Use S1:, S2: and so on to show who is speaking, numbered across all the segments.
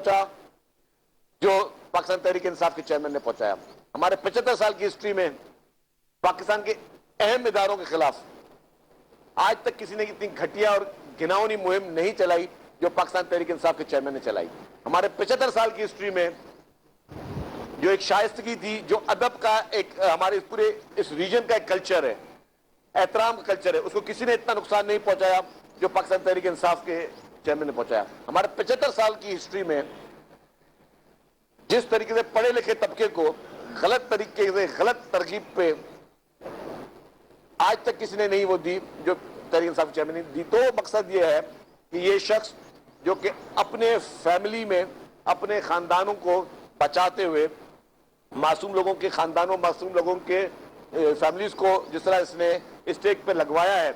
S1: پہنچا جو پاکستان تحریک انصاف کے چیئرمین نے پہنچایا. ہمارے 75 سال کی ہسٹری میں پاکستان کے اہم اداروں کے خلاف آج تک کسی نے اتنی گھٹیا اور گھناؤنی مہم نہیں چلائی جو پاکستان تحریک انصاف کے چیئرمین نے چلائی. ہمارے 75 سال کی ہسٹری میں جو ایک شائستگی تھی, جو ادب کا ایک ہمارے پورے اس ریجن کا ایک کلچر ہے, احترام کا کلچر ہے, اس کو کسی نے اتنا نقصان نہیں پہنچایا جو پاکستان تحریک انصاف کے چیئرمین نے پہنچایا. ہمارے 75 سال کی ہسٹری میں جس طریقے سے پڑھے لکھے طبقے کو غلط طریقے سے غلط ترغیب پہ آج تک کسی نے نہیں وہ دی جو تحریک انصاف کے چیئرمین نے دی. تو مقصد یہ ہے کہ یہ شخص جو کہ اپنے فیملی میں اپنے خاندانوں کو بچاتے ہوئے معصوم لوگوں کے خاندانوں, معصوم لوگوں کے فیملیز کو جس طرح اس نے اسٹیک پہ لگوایا ہے,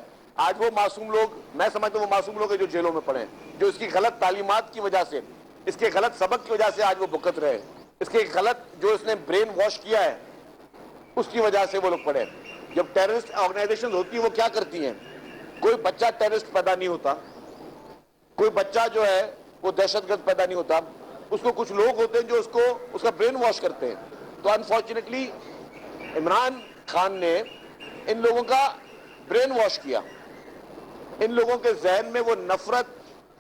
S1: آج وہ معصوم لوگ, میں سمجھتا ہوں وہ معصوم لوگ ہیں جو جیلوں میں پڑے ہیں, جو اس کی غلط تعلیمات کی وجہ سے, اس کے غلط سبق کی وجہ سے آج وہ بھگت رہے, اس کے غلط جو اس نے برین واش کیا ہے اس کی وجہ سے وہ لوگ پڑے. جب ٹیررسٹ آرگنائزیشن ہوتی ہیں وہ کیا کرتی ہیں, کوئی بچہ ٹیررسٹ پیدا نہیں ہوتا, کوئی بچہ جو ہے وہ دہشت گرد پیدا نہیں ہوتا, اس کو کچھ لوگ ہوتے ہیں جو اس کا برین واش کرتے ہیں. تو انفارچونیٹلی عمران خان نے ان لوگوں کا برین واش کیا, ان لوگوں کے ذہن میں وہ نفرت,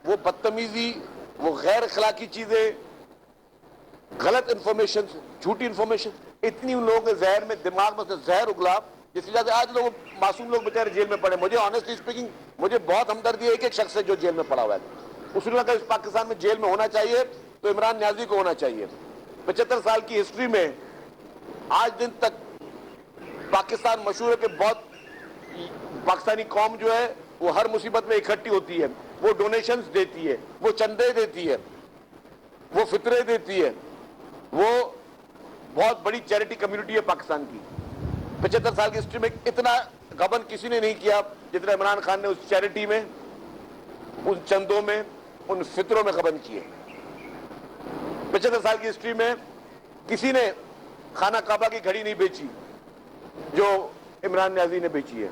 S1: وہ بدتمیزی, وہ غیر اخلاقی چیزیں, غلط انفارمیشن, جھوٹی انفارمیشن, اتنی ان لوگوں کے ذہن میں دماغ میں سے زہر اگلا جس وجہ سے آج لوگ معصوم لوگ بیچارے جیل میں پڑے. مجھے آنیسٹلی اسپیکنگ مجھے بہت ہمدردی ہے ایک ایک شخص سے جو جیل میں پڑا ہوا ہے. اس نے اگر اس پاکستان میں جیل میں ہونا چاہیے تو عمران نیازی کو ہونا چاہیے. 75 سال کی ہسٹری میں آج دن تک پاکستان مشہور ہے کہ بہت پاکستانی قوم جو ہے وہ ہر مصیبت میں اکٹھی ہوتی ہے, وہ ڈونیشنز دیتی ہے, وہ چندے دیتی ہے, وہ فطرے دیتی ہے, وہ بہت بڑی چیریٹی کمیونٹی ہے پاکستان کی. 75 سال کی ہسٹری میں اتنا غبن کسی نے نہیں کیا جتنا عمران خان نے اس چیریٹی میں, ان چندوں میں, ان فطروں میں غبن کیے. 75 سال کی ہسٹری میں کسی نے خانہ کعبہ کی گھڑی نہیں بیچی جو عمران نیازی نے بیچی ہے.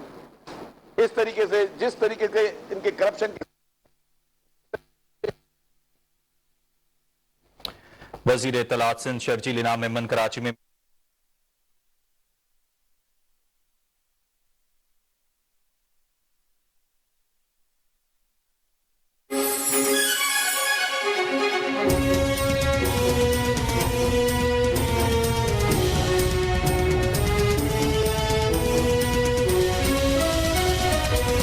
S1: اس طریقے سے جس طریقے سے ان کے کرپشن
S2: وزیر اطلاعات سندھ شرجیل انعام میمن کراچی میں